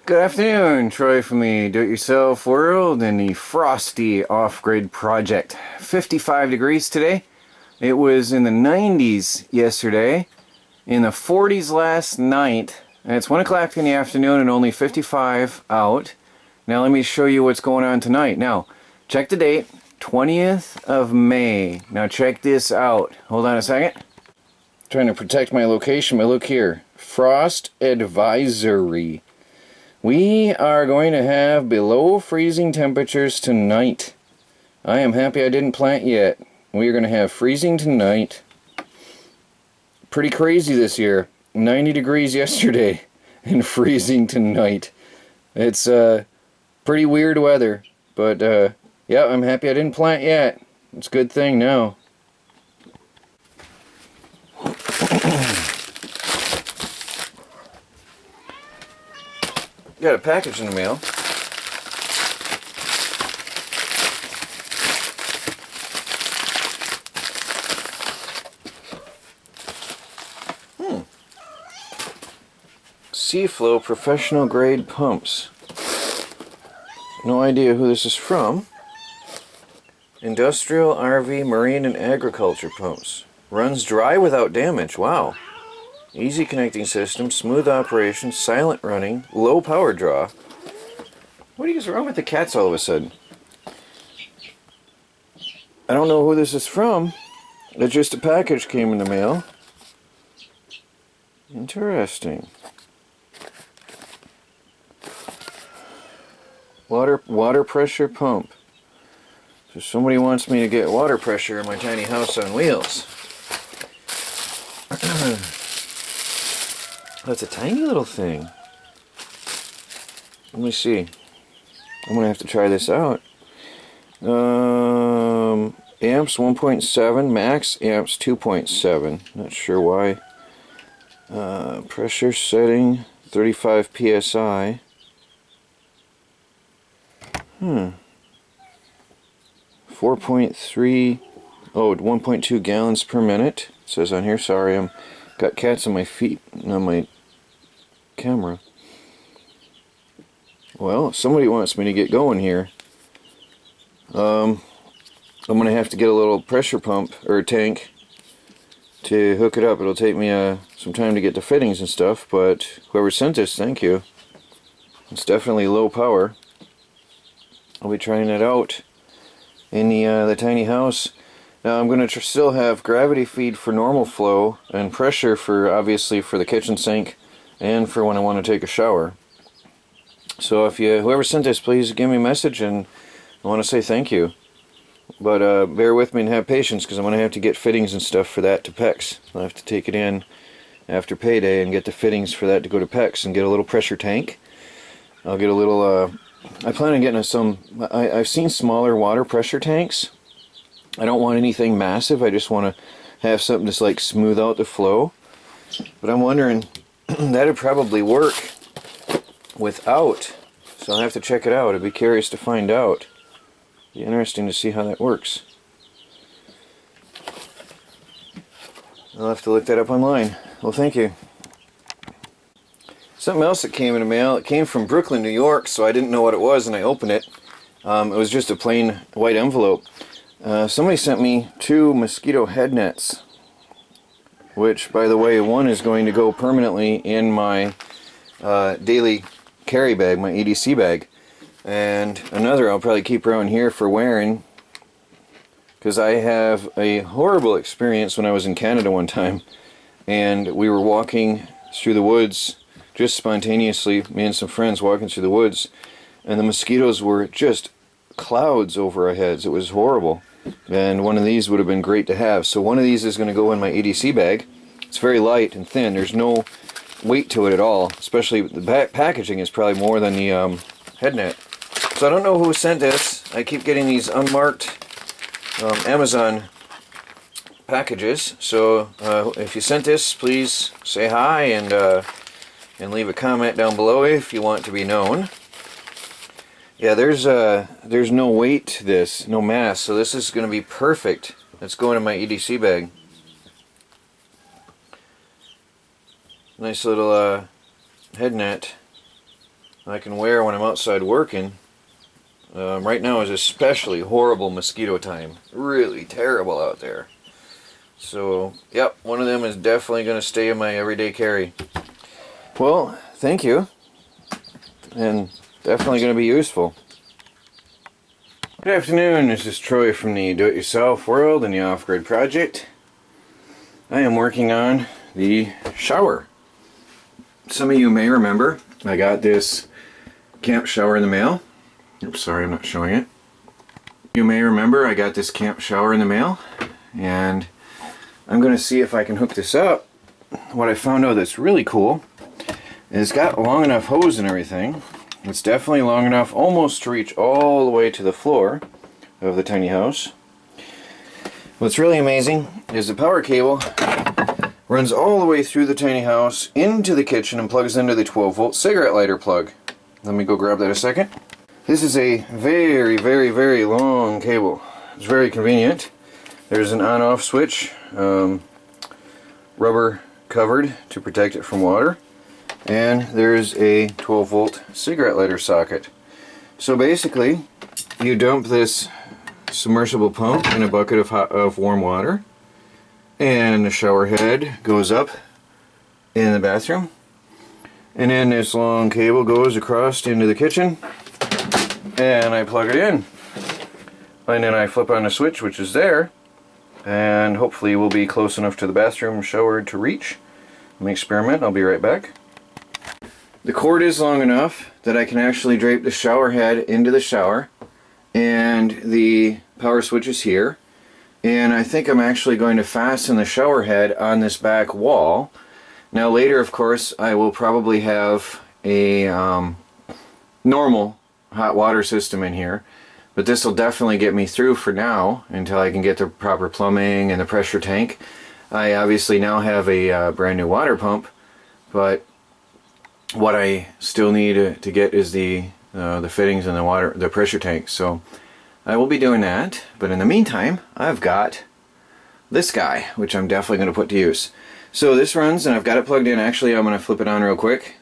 Good afternoon, Troy from the Do-It-Yourself World and the frosty off-grid project. 55 degrees today. It was in the 90s yesterday, in the 40s last night, and it's 1 o'clock in the afternoon and only 55 out. Now let me show you what's going on tonight. Now, check the date, 20th of May. Now check this out. Hold on a second. Trying to protect my location, but look here. Frost advisory. We are going to have below freezing temperatures tonight. I am happy I didn't plant yet. We are going to have freezing tonight. Pretty crazy this year. 90 degrees yesterday and freezing tonight. It's pretty weird weather. But yeah, I'm happy I didn't plant yet. It's a good thing now. Got a package in the mail. Seaflow professional grade pumps. No idea who this is from. Industrial, RV, marine, and agriculture pumps. Runs dry without damage. Wow. Easy connecting system, smooth operation, silent running, low power draw. What is wrong with the cats all of a sudden? I don't know who this is from. It's just a package came in the mail. Interesting. Water pressure pump. So somebody wants me to get water pressure in my tiny house on wheels. That's a tiny little thing. Let me see. I'm gonna have to try this out. Amps 1.7, max amps 2.7. Not sure why. Pressure setting 35 psi. 4.3. Oh, 1.2 gallons per minute. It says on here. Sorry, I'm got cats on my feet on my camera. Well, somebody wants me to get going here. I'm gonna have to get a little pressure pump or tank to hook it up. It'll take me some time to get the fittings and stuff, but whoever sent this, thank you. It's definitely low power. I'll be trying it out in the tiny house. Now I'm going to still have gravity feed for normal flow and pressure for, obviously, for the kitchen sink and for when I want to take a shower. So if whoever sent this, please give me a message, and I want to say thank you. But bear with me and have patience, because I'm going to have to get fittings and stuff for that to PEX. I'll have to take it in after payday and get the fittings for that to go to PEX and get a little pressure tank. I'll get a little, I plan on getting some, I've seen smaller water pressure tanks. I don't want anything massive. I just want to have something just like smooth out the flow. But I'm wondering, that'd probably work without. So I'll have to check it out. I'd be curious to find out. Be interesting to see how that works. I'll have to look that up online. Well, thank you. Something else that came in the mail. It came from Brooklyn, New York, so I didn't know what it was, and I opened it. It was just a plain white envelope. Somebody sent me 2 mosquito head nets, which, by the way, one is going to go permanently in my daily carry bag, my EDC bag, and another I'll probably keep around here for wearing, because I have a horrible experience when I was in Canada one time, and we were walking through the woods, just spontaneously, me and some friends walking through the woods, and the mosquitoes were just clouds over our heads. It was horrible. And one of these would have been great to have. So one of these is going to go in my EDC bag. It's very light and thin. There's no weight to it at all. Especially the packaging is probably more than the head net. So I don't know who sent this. I keep getting these unmarked Amazon packages. So if you sent this, please say hi and leave a comment down below if you want to be known. Yeah, there's no weight to this, no mass, so this is going to be perfect. It's going in my EDC bag. Nice little head net. I can wear when I'm outside working. Right now is especially horrible mosquito time. Really terrible out there. So, yep, one of them is definitely going to stay in my everyday carry. Well, thank you. And definitely going to be useful. Good afternoon, this is Troy from the Do-It-Yourself World and the Off-Grid Project. I am working on the shower. Some of you may remember I got this camp shower in the mail. Oops, sorry, I'm not showing it. You may remember I got this camp shower in the mail, and I'm going to see if I can hook this up. What I found out that's really cool is it's got a long enough hose and everything. It's definitely long enough almost to reach all the way to the floor of the tiny house. What's really amazing is the power cable runs all the way through the tiny house into the kitchen and plugs into the 12-volt cigarette lighter plug. Let me go grab that a second. This is a very, very, very long cable. It's very convenient. There's an on-off switch, rubber covered to protect it from water, and there's a 12-volt cigarette lighter socket. So basically, you dump this submersible pump in a bucket of warm water, and the shower head goes up in the bathroom, and then this long cable goes across into the kitchen, and I plug it in, and then I flip on the switch, which is there, and hopefully we'll be close enough to the bathroom shower to reach. Let me experiment. I'll be right back. The cord is long enough that I can actually drape the shower head into the shower, and the power switch is here, and I think I'm actually going to fasten the shower head on this back wall. Now later, of course, I will probably have a normal hot water system in here, but this will definitely get me through for now until I can get the proper plumbing and the pressure tank. I obviously now have a brand new water pump, but what I still need to get is the fittings and the pressure tank. So I will be doing that, but in the meantime I've got this guy, which I'm definitely going to put to use. So this runs, and I've got it plugged in. Actually, I'm going to flip it on real quick.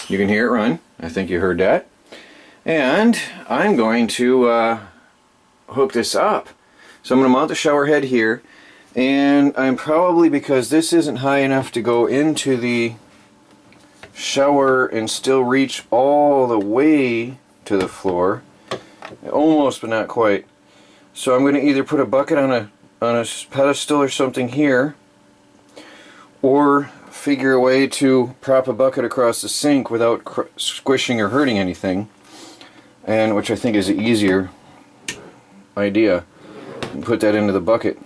You can hear it run. I think you heard that. And I'm going to hook this up. So I'm going to mount the shower head here, and I'm probably, because this isn't high enough to go into the shower and still reach all the way to the floor, almost but not quite. So I'm going to either put a bucket on a pedestal or something here, or figure a way to prop a bucket across the sink without squishing or hurting anything, and which I think is an easier idea. And put that into the bucket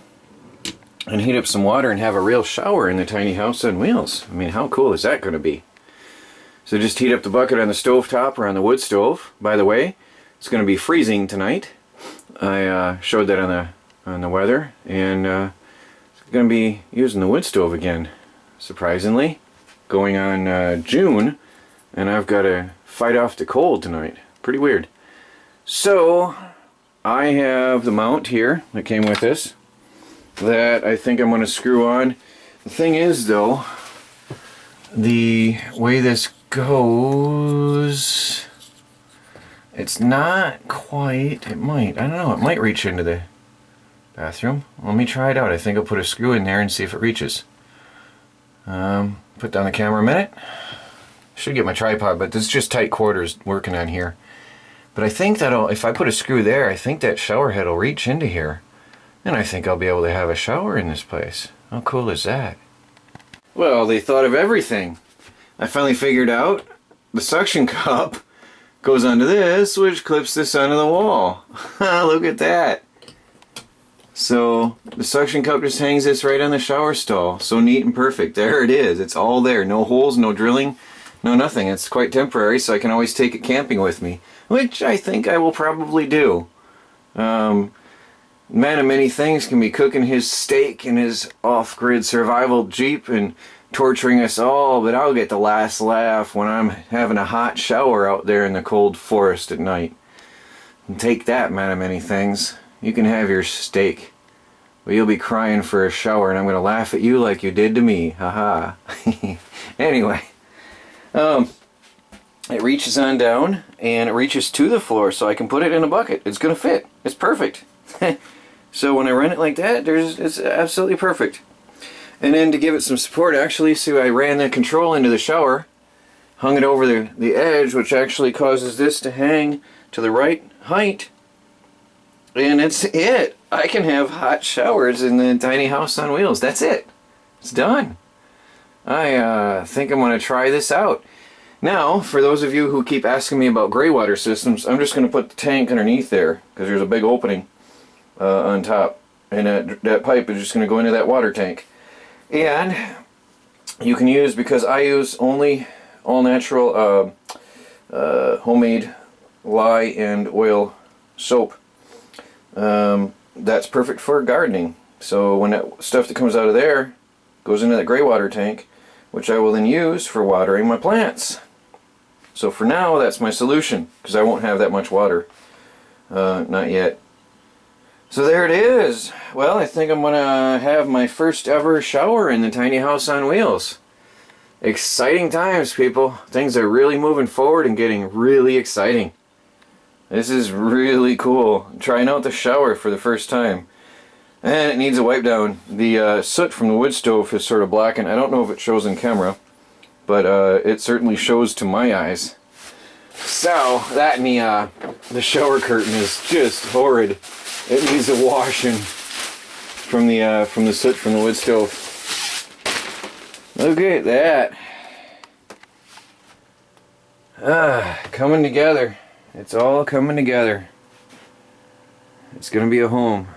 and heat up some water and have a real shower in the tiny house on wheels. I mean, how cool is that going to be? So just heat up the bucket on the stove top or on the wood stove. By the way, it's going to be freezing tonight. I showed that on the weather, and it's going to be using the wood stove again. Surprisingly, going on June, and I've got to fight off the cold tonight. Pretty weird. So I have the mount here that came with this that I think I'm going to screw on. The thing is, though, the way this goes, it's not quite, it might, I don't know, it might reach into the bathroom. Let me try it out. I think I'll put a screw in there and see if it reaches. Put down the camera a minute. Should get my tripod, but this is just tight quarters working on here. But I think that'll, if I put a screw there, I think that shower head will reach into here. And I think I'll be able to have a shower in this place. How cool is that? Well, they thought of everything. I finally figured out the suction cup goes onto this, which clips this onto the wall. Look at that. So the suction cup just hangs this right on the shower stall. So neat and perfect. There it is. It's all there. No holes, no drilling, no nothing. It's quite temporary, so I can always take it camping with me, which I think I will probably do. Man of many things can be cooking his steak in his off-grid survival Jeep and torturing us all, but I'll get the last laugh when I'm having a hot shower out there in the cold forest at night. And take that, man of many things. You can have your steak, but you'll be crying for a shower, and I'm going to laugh at you like you did to me. Haha. Anyway, it reaches on down and it reaches to the floor, so I can put it in a bucket. It's gonna fit. It's perfect. So when I run it like that, it's absolutely perfect. And then to give it some support, actually, so I ran the control into the shower, hung it over the edge, which actually causes this to hang to the right height. And it's it. I can have hot showers in the tiny house on wheels. That's it. It's done. I think I'm going to try this out. Now, for those of you who keep asking me about gray water systems, I'm just going to put the tank underneath there, because there's a big opening on top. And that pipe is just going to go into that water tank. And you can use, because I use only all natural homemade lye and oil soap. That's perfect for gardening. So when that stuff that comes out of there goes into that gray water tank, which I will then use for watering my plants. So for now, that's my solution, because I won't have that much water. Not yet. So there it is. Well, I think I'm gonna have my first ever shower in the tiny house on wheels. Exciting times, people. Things are really moving forward and getting really exciting. This is really cool. I'm trying out the shower for the first time. And it needs a wipe down. The soot from the wood stove is sort of blackened. I don't know if it shows in camera, but it certainly shows to my eyes. So, that and the shower curtain is just horrid. It needs a washing from the soot from the wood stove. Look at that. Coming together. It's all coming together. It's gonna be a home.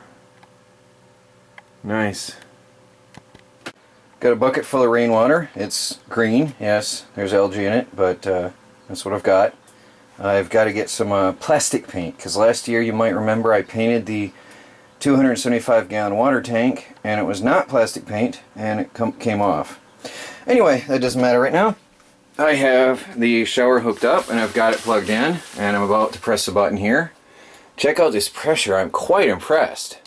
Nice. Got a bucket full of rainwater. It's green, yes, there's algae in it, but that's what I've got. I've got to get some plastic paint, because last year, you might remember, I painted the 275-gallon water tank, and it was not plastic paint, and it came off. Anyway, that doesn't matter right now. I have the shower hooked up, and I've got it plugged in, and I'm about to press the button here. Check out this pressure. I'm quite impressed.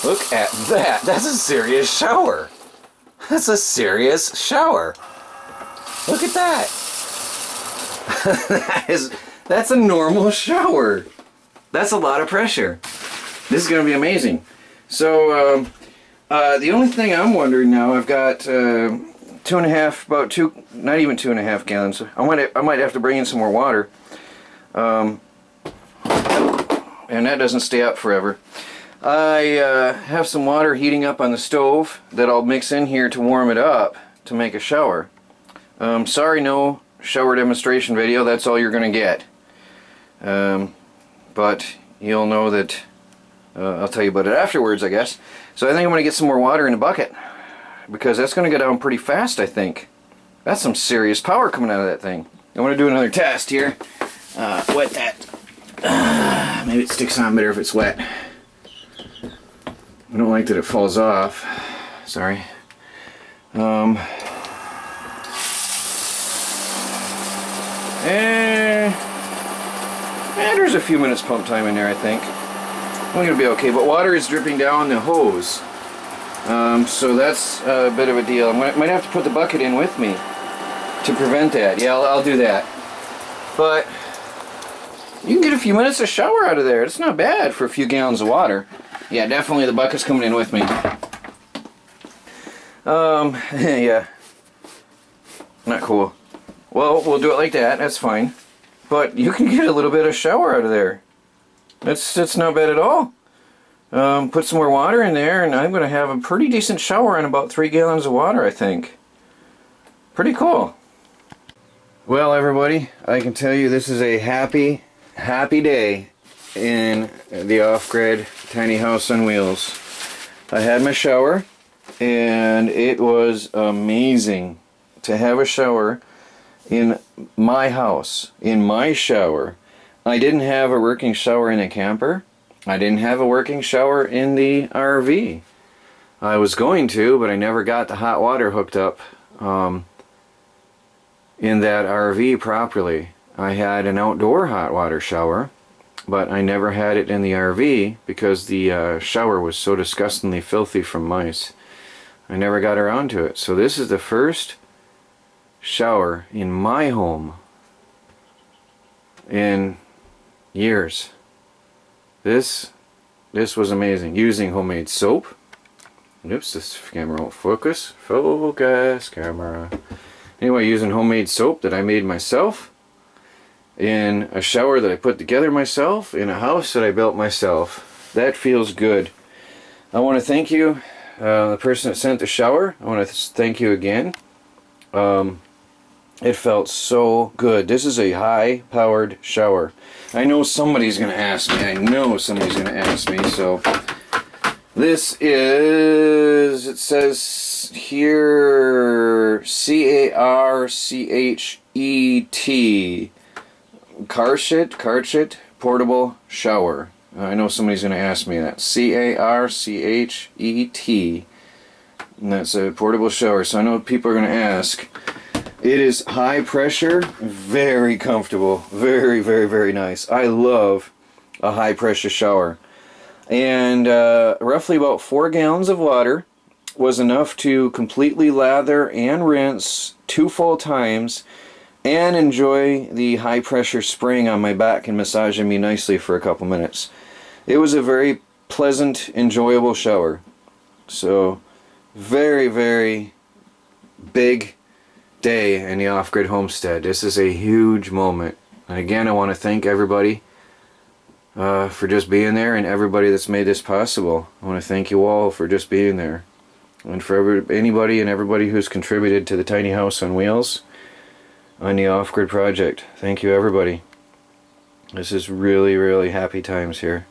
Look at that. That's a serious shower. That's a serious shower. Look at that. That's a normal shower. That's a lot of pressure. This is going to be amazing. So, the only thing I'm wondering now, I've got 2.5, not even 2.5 gallons. I might have to bring in some more water. And that doesn't stay up forever. I have some water heating up on the stove that I'll mix in here to warm it up to make a shower. Sorry, no shower demonstration video. That's all you're going to get. But you'll know that I'll tell you about it afterwards, I guess. So I think I'm going to get some more water in a bucket, because that's going to go down pretty fast, I think. That's some serious power coming out of that thing. I want to do another test here. Wet that. Maybe it sticks on better if it's wet. I don't like that it falls off. Sorry. There's a few minutes pump time in there, I think. I'm going to be okay, but water is dripping down the hose. So that's a bit of a deal. I might have to put the bucket in with me to prevent that. Yeah, I'll do that. But you can get a few minutes of shower out of there. It's not bad for a few gallons of water. Yeah, definitely the bucket's coming in with me. Yeah. Not cool. Well, we'll do it like that. That's fine. But you can get a little bit of shower out of there. That's not bad at all. Put some more water in there, and I'm going to have a pretty decent shower on about 3 gallons of water, I think. Pretty cool. Well, everybody, I can tell you this is a happy, happy day in the off-grid tiny house on wheels. I had my shower, and it was amazing to have a shower in my house, in my shower. I didn't have a working shower in a camper. I didn't have a working shower in the RV. I was going to, but I never got the hot water hooked up in that RV properly. I had an outdoor hot water shower, but I never had it in the RV because the shower was so disgustingly filthy from mice. I never got around to it. So this is the first shower in my home in years. This was amazing. Using homemade soap. Oops, this camera won't focus. Focus, camera. Anyway, using homemade soap that I made myself, in a shower that I put together myself, in a house that I built myself. That feels good. I want to thank you, the person that sent the shower. I want to thank you again. It felt so good. This is a high-powered shower. I know somebody's going to ask me. I know somebody's going to ask me. So this is, it says here, C-A-R-C-H-E-T. Karchet portable shower. I know somebody's going to ask me that. C-A-R-C-H-E-T. And that's a portable shower. So I know people are going to ask. It is high pressure, very comfortable, very, very, very nice. I love a high pressure shower. And roughly about 4 gallons of water was enough to completely lather and rinse 2 full times and enjoy the high pressure spraying on my back and massaging me nicely for a couple minutes. It was a very pleasant, enjoyable shower. So, very, very big day in the off-grid homestead. This is a huge moment. And again, I want to thank everybody for just being there, and everybody that's made this possible. I want to thank you all for just being there. And for anybody and everybody who's contributed to the Tiny House on Wheels on the off-grid project. Thank you, everybody. This is really, really happy times here.